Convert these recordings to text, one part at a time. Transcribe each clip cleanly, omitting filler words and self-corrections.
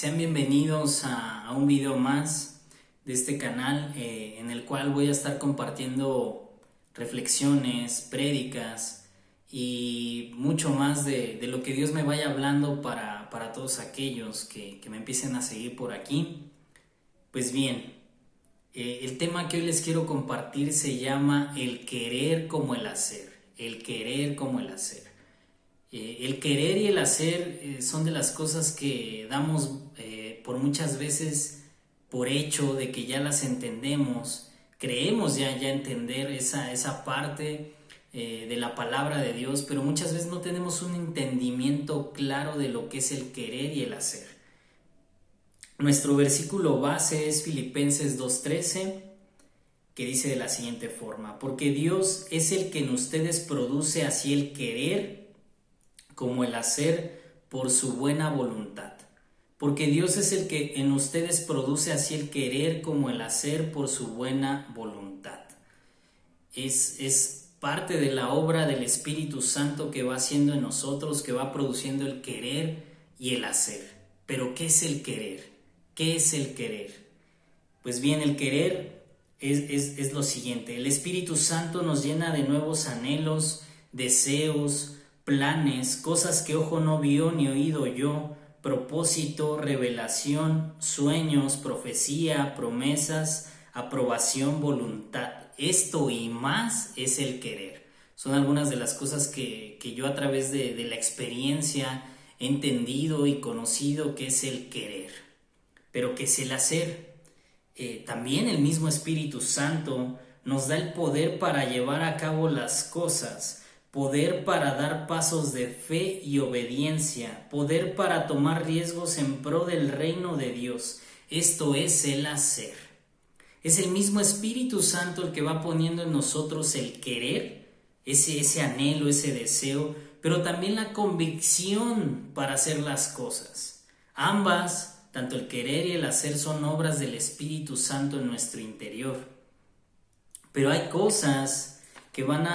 Sean bienvenidos a un video más de este canal en el cual voy a estar compartiendo reflexiones, prédicas y mucho más de lo que Dios me vaya hablando para todos aquellos que me empiecen a seguir por aquí. Pues bien, el tema que hoy les quiero compartir se llama el querer como el hacer. El querer como el hacer. El querer y el hacer son de las cosas que damos por muchas veces por hecho de que ya las entendemos, creemos ya entender esa parte de la palabra de Dios, pero muchas veces no tenemos un entendimiento claro de lo que es el querer y el hacer. Nuestro versículo base es Filipenses 2:13, que dice de la siguiente forma: porque Dios es el que en ustedes produce así el querer como el hacer por su buena voluntad. Porque Dios es el que en ustedes produce así el querer como el hacer por su buena voluntad. Es parte de la obra del Espíritu Santo que va haciendo en nosotros, que va produciendo el querer y el hacer. Pero ¿qué es el querer? ¿Qué es el querer? Pues bien, el querer es lo siguiente: el Espíritu Santo nos llena de nuevos anhelos, deseos, planes, cosas que ojo no vio ni oído oyó, propósito, revelación, sueños, profecía, promesas, aprobación, voluntad. Esto y más es el querer. Son algunas de las cosas que yo a través de la experiencia he entendido y conocido que es el querer. Pero ¿qué es el hacer? También el mismo Espíritu Santo nos da el poder para llevar a cabo las cosas, poder para dar pasos de fe y obediencia, poder para tomar riesgos en pro del reino de Dios. Esto es el hacer. Es el mismo Espíritu Santo el que va poniendo en nosotros el querer, ese anhelo, ese deseo, pero también la convicción para hacer las cosas. Ambas, tanto el querer y el hacer, son obras del Espíritu Santo en nuestro interior. Pero hay cosas que van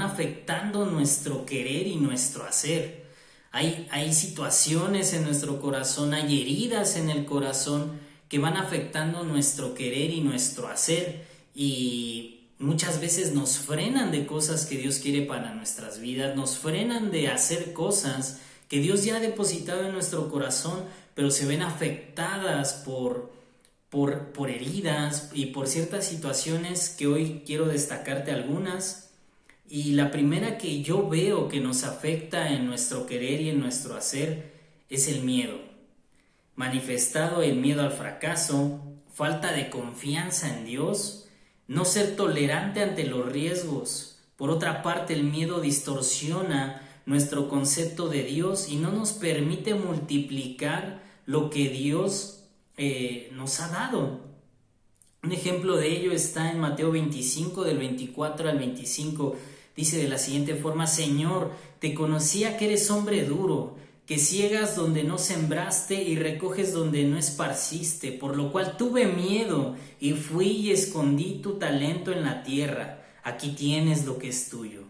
afectando nuestro querer y nuestro hacer. Hay situaciones en nuestro corazón, hay heridas en el corazón que van afectando nuestro querer y nuestro hacer, y muchas veces nos frenan de cosas que Dios quiere para nuestras vidas, nos frenan de hacer cosas que Dios ya ha depositado en nuestro corazón, pero se ven afectadas por heridas y por ciertas situaciones que hoy quiero destacarte algunas. Y la primera que yo veo que nos afecta en nuestro querer y en nuestro hacer es el miedo. Manifestado el miedo al fracaso, falta de confianza en Dios, no ser tolerante ante los riesgos. Por otra parte, el miedo distorsiona nuestro concepto de Dios y no nos permite multiplicar lo que Dios nos ha dado. Un ejemplo de ello está en Mateo 25, del 24 al 25. Dice de la siguiente forma: Señor, te conocía que eres hombre duro, que ciegas donde no sembraste y recoges donde no esparciste, por lo cual tuve miedo y fui y escondí tu talento en la tierra. Aquí tienes lo que es tuyo.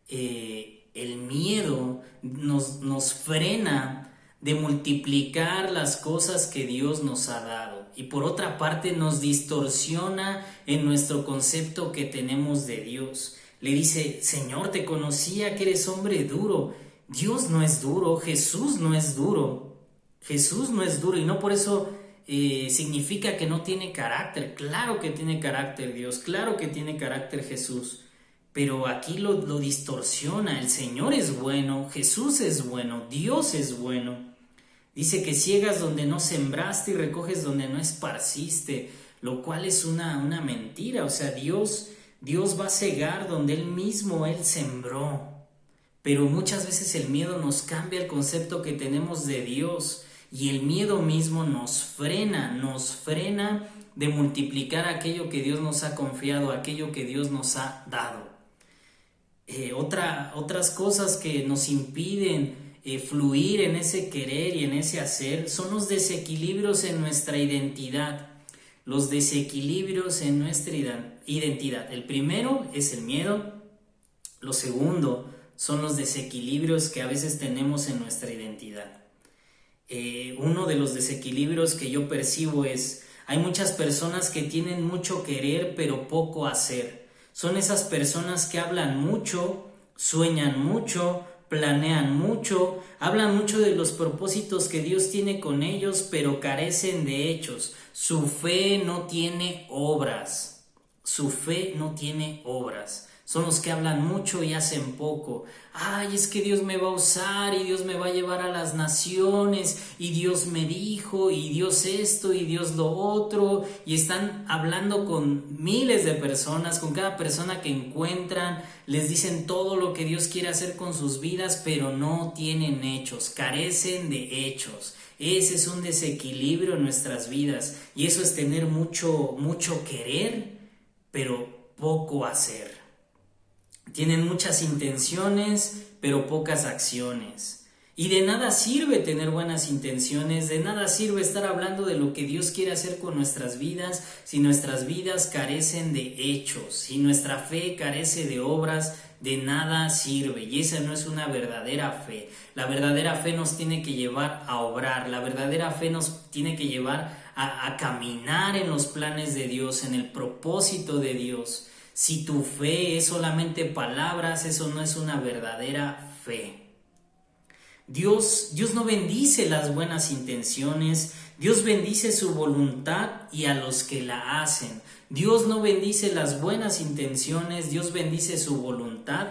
El miedo nos frena de multiplicar las cosas que Dios nos ha dado, y por otra parte nos distorsiona en nuestro concepto que tenemos de Dios. Le dice: Señor, te conocía que eres hombre duro. Dios no es duro, Jesús no es duro, Jesús no es duro, y no por eso significa que no tiene carácter. Claro que tiene carácter Dios, claro que tiene carácter Jesús, pero aquí lo distorsiona. El Señor es bueno, Jesús es bueno, Dios es bueno. Dice que ciegas donde no sembraste y recoges donde no esparciste, lo cual es una mentira. O sea, Dios va a cegar donde Él sembró. Pero muchas veces el miedo nos cambia el concepto que tenemos de Dios, y el miedo mismo nos frena de multiplicar aquello que Dios nos ha confiado, aquello que Dios nos ha dado. Otras cosas que nos impiden fluir en ese querer y en ese hacer son los desequilibrios en nuestra identidad. Los desequilibrios en nuestra identidad. El primero es el miedo. Lo segundo son los desequilibrios que a veces tenemos en nuestra identidad. Uno de los desequilibrios que yo percibo es, hay muchas personas que tienen mucho querer pero poco hacer. Son esas personas que hablan mucho, sueñan mucho, planean mucho, hablan mucho de los propósitos que Dios tiene con ellos, pero carecen de hechos. Su fe no tiene obras. Su fe no tiene obras. Son los que hablan mucho y hacen poco. Ay, es que Dios me va a usar y Dios me va a llevar a las naciones y Dios me dijo y Dios esto y Dios lo otro. Y están hablando con miles de personas, con cada persona que encuentran. Les dicen todo lo que Dios quiere hacer con sus vidas, pero no tienen hechos, carecen de hechos. Ese es un desequilibrio en nuestras vidas y eso es tener mucho querer, pero poco hacer. Tienen muchas intenciones, pero pocas acciones. Y de nada sirve tener buenas intenciones, de nada sirve estar hablando de lo que Dios quiere hacer con nuestras vidas si nuestras vidas carecen de hechos, si nuestra fe carece de obras, de nada sirve. Y esa no es una verdadera fe. La verdadera fe nos tiene que llevar a obrar, la verdadera fe nos tiene que llevar a caminar en los planes de Dios, en el propósito de Dios. Si tu fe es solamente palabras, eso no es una verdadera fe. Dios no bendice las buenas intenciones, Dios bendice su voluntad y a los que la hacen. Dios no bendice las buenas intenciones, Dios bendice su voluntad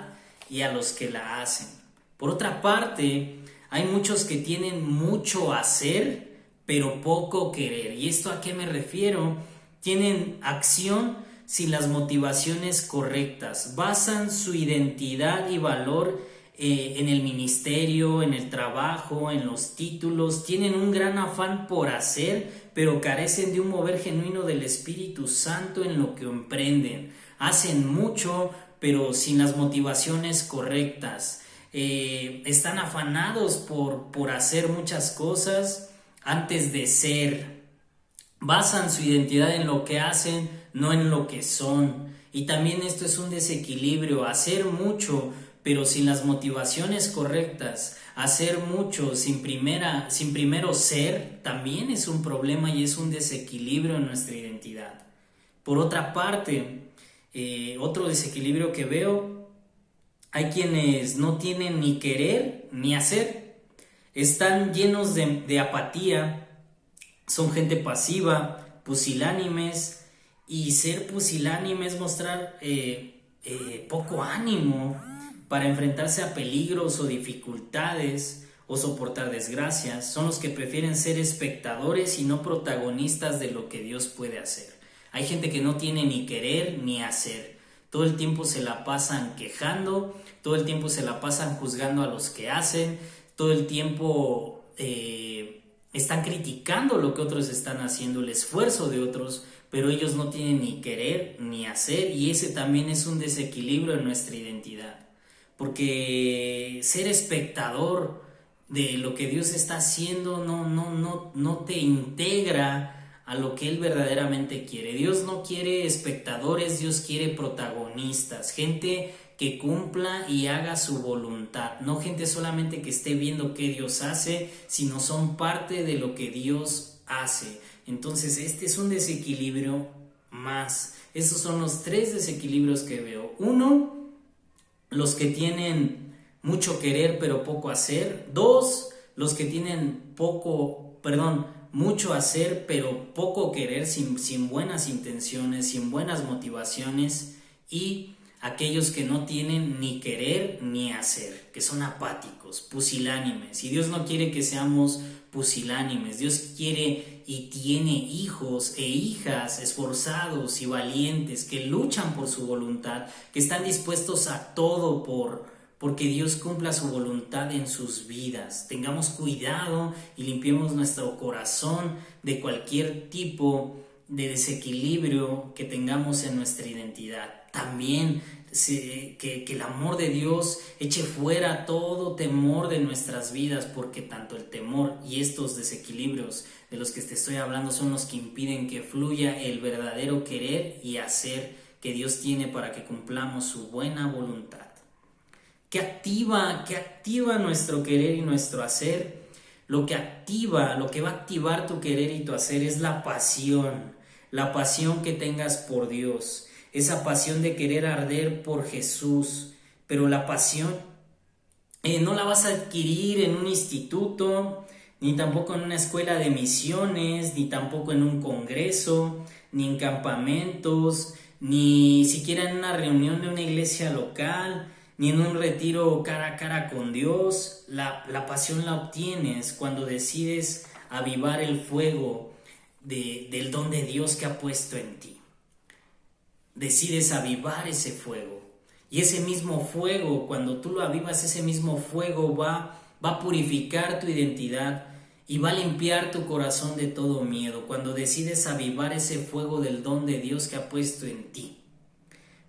y a los que la hacen. Por otra parte, hay muchos que tienen mucho hacer, pero poco querer. ¿Y esto a qué me refiero? Tienen acción sin las motivaciones correctas, basan su identidad y valor en el ministerio, en el trabajo, en los títulos, tienen un gran afán por hacer, pero carecen de un mover genuino del Espíritu Santo en lo que emprenden. Hacen mucho, pero sin las motivaciones correctas. Están afanados por hacer muchas cosas antes de ser. Basan su identidad en lo que hacen, no en lo que son. Y también esto es un desequilibrio, hacer mucho pero sin las motivaciones correctas, hacer mucho sin primero ser, también es un problema y es un desequilibrio en nuestra identidad. Por otra parte, otro desequilibrio que veo, hay quienes no tienen ni querer ni hacer, están llenos de apatía, son gente pasiva, pusilánimes, y ser pusilánime es mostrar poco ánimo para enfrentarse a peligros o dificultades o soportar desgracias. Son los que prefieren ser espectadores y no protagonistas de lo que Dios puede hacer. Hay gente que no tiene ni querer ni hacer. Todo el tiempo se la pasan quejando, todo el tiempo se la pasan juzgando a los que hacen, todo el tiempo están criticando lo que otros están haciendo, el esfuerzo de otros, pero ellos no tienen ni querer ni hacer, y ese también es un desequilibrio en nuestra identidad. Porque ser espectador de lo que Dios está haciendo no te integra a lo que Él verdaderamente quiere. Dios no quiere espectadores, Dios quiere protagonistas, gente que cumpla y haga su voluntad, no gente solamente que esté viendo qué Dios hace, sino son parte de lo que Dios hace. Entonces este es un desequilibrio más. Estos son los 3 desequilibrios que veo. 1, los que tienen mucho querer pero poco hacer. 2, los que tienen mucho hacer pero poco querer, sin buenas intenciones, sin buenas motivaciones. Y aquellos que no tienen ni querer ni hacer, que son apáticos, pusilánimes. Y Dios no quiere que seamos pusilánimes. Dios quiere y tiene hijos e hijas esforzados y valientes que luchan por su voluntad, que están dispuestos a todo porque Dios cumpla su voluntad en sus vidas. Tengamos cuidado y limpiemos nuestro corazón de cualquier tipo de desequilibrio que tengamos en nuestra identidad. También que el amor de Dios eche fuera todo temor de nuestras vidas, porque tanto el temor y estos desequilibrios de los que te estoy hablando son los que impiden que fluya el verdadero querer y hacer que Dios tiene para que cumplamos su buena voluntad. ¿Qué activa nuestro querer y nuestro hacer? Lo que activa, lo que va a activar tu querer y tu hacer es la pasión que tengas por Dios, esa pasión de querer arder por Jesús. Pero la pasión no la vas a adquirir en un instituto, ni tampoco en una escuela de misiones, ni tampoco en un congreso, ni en campamentos, ni siquiera en una reunión de una iglesia local, ni en un retiro cara a cara con Dios. La pasión la obtienes cuando decides avivar el fuego del don de Dios que ha puesto en ti. Decides avivar ese fuego. Y ese mismo fuego, cuando tú lo avivas, ese mismo fuego va a purificar tu identidad y va a limpiar tu corazón de todo miedo. Cuando decides avivar ese fuego del don de Dios que ha puesto en ti.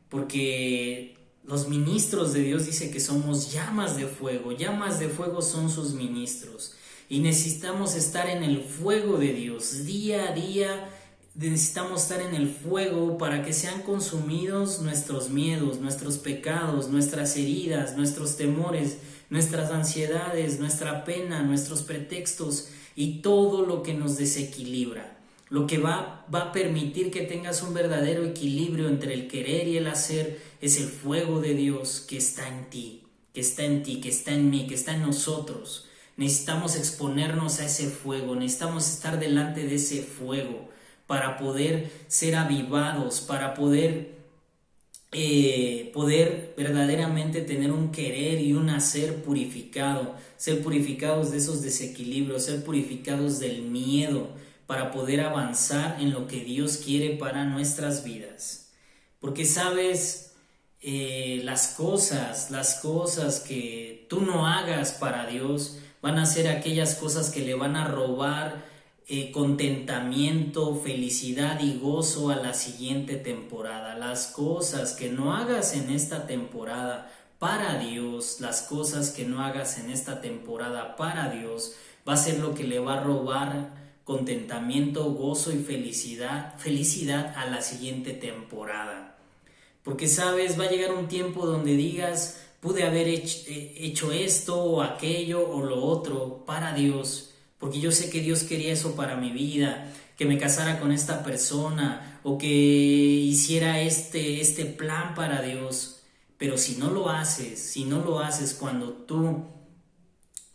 Porque los ministros de Dios dice que somos llamas de fuego son sus ministros. Y necesitamos estar en el fuego de Dios día a día. Necesitamos estar en el fuego para que sean consumidos nuestros miedos, nuestros pecados, nuestras heridas, nuestros temores, nuestras ansiedades, nuestra pena, nuestros pretextos y todo lo que nos desequilibra. Lo que va a permitir que tengas un verdadero equilibrio entre el querer y el hacer es el fuego de Dios que está en ti, que está en mí, que está en nosotros. Necesitamos exponernos a ese fuego, necesitamos estar delante de ese fuego para poder ser avivados, para poder verdaderamente tener un querer y un hacer purificado, ser purificados de esos desequilibrios, ser purificados del miedo, para poder avanzar en lo que Dios quiere para nuestras vidas. Porque sabes, las cosas que tú no hagas para Dios van a ser aquellas cosas que le van a robar contentamiento, felicidad y gozo a la siguiente temporada. Las cosas que no hagas en esta temporada para Dios, las cosas que no hagas en esta temporada para Dios, va a ser lo que le va a robar contentamiento, gozo y felicidad a la siguiente temporada. Porque sabes, va a llegar un tiempo donde digas, pude haber hecho esto o aquello o lo otro para Dios, porque yo sé que Dios quería eso para mi vida, que me casara con esta persona o que hiciera este plan para Dios. Pero si no lo haces cuando tú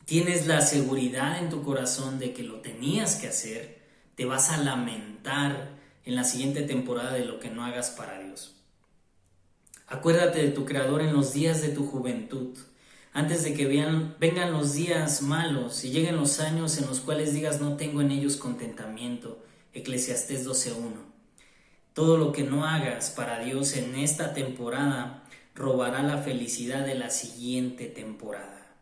tienes la seguridad en tu corazón de que lo tenías que hacer, te vas a lamentar en la siguiente temporada de lo que no hagas para Dios. Acuérdate de tu Creador en los días de tu juventud, antes de que vengan los días malos y lleguen los años en los cuales digas no tengo en ellos contentamiento. Eclesiastés 12:1. Todo lo que no hagas para Dios en esta temporada robará la felicidad de la siguiente temporada.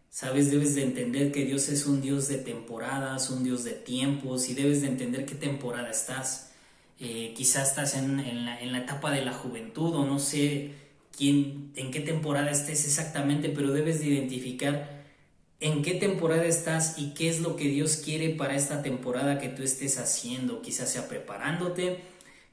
Sabes, debes de entender que Dios es un Dios de temporadas, un Dios de tiempos, y debes de entender qué temporada estás. Quizás estás en la etapa de la juventud, o no sé en qué temporada estés exactamente, pero debes de identificar en qué temporada estás y qué es lo que Dios quiere para esta temporada que tú estés haciendo. Quizás sea preparándote,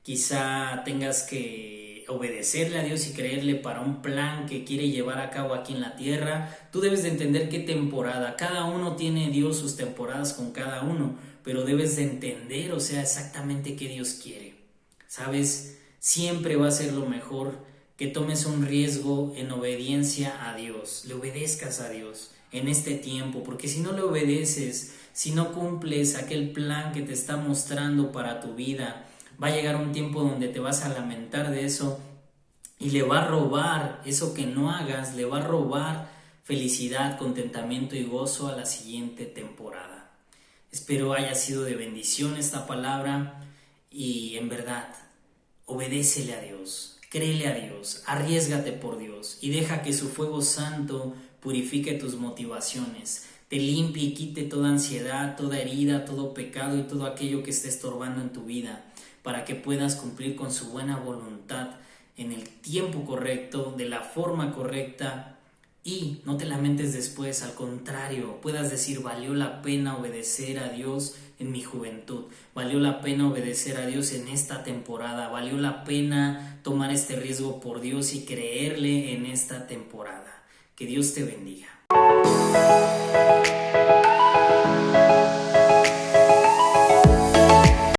quizá tengas que obedecerle a Dios y creerle para un plan que quiere llevar a cabo aquí en la tierra. Tú debes de entender qué temporada, cada uno tiene Dios sus temporadas con cada uno, pero debes de entender, exactamente qué Dios quiere. Sabes, siempre va a ser lo mejor que tomes un riesgo en obediencia a Dios, le obedezcas a Dios en este tiempo, porque si no le obedeces, si no cumples aquel plan que te está mostrando para tu vida, va a llegar un tiempo donde te vas a lamentar de eso y le va a robar eso que no hagas, le va a robar felicidad, contentamiento y gozo a la siguiente temporada. Espero haya sido de bendición esta palabra y en verdad, obedécele a Dios, créele a Dios, arriésgate por Dios y deja que su fuego santo purifique tus motivaciones, te limpie y quite toda ansiedad, toda herida, todo pecado y todo aquello que esté estorbando en tu vida, para que puedas cumplir con su buena voluntad en el tiempo correcto, de la forma correcta, y no te lamentes después, al contrario, puedas decir, valió la pena obedecer a Dios en mi juventud, valió la pena obedecer a Dios en esta temporada, valió la pena tomar este riesgo por Dios y creerle en esta temporada. Que Dios te bendiga.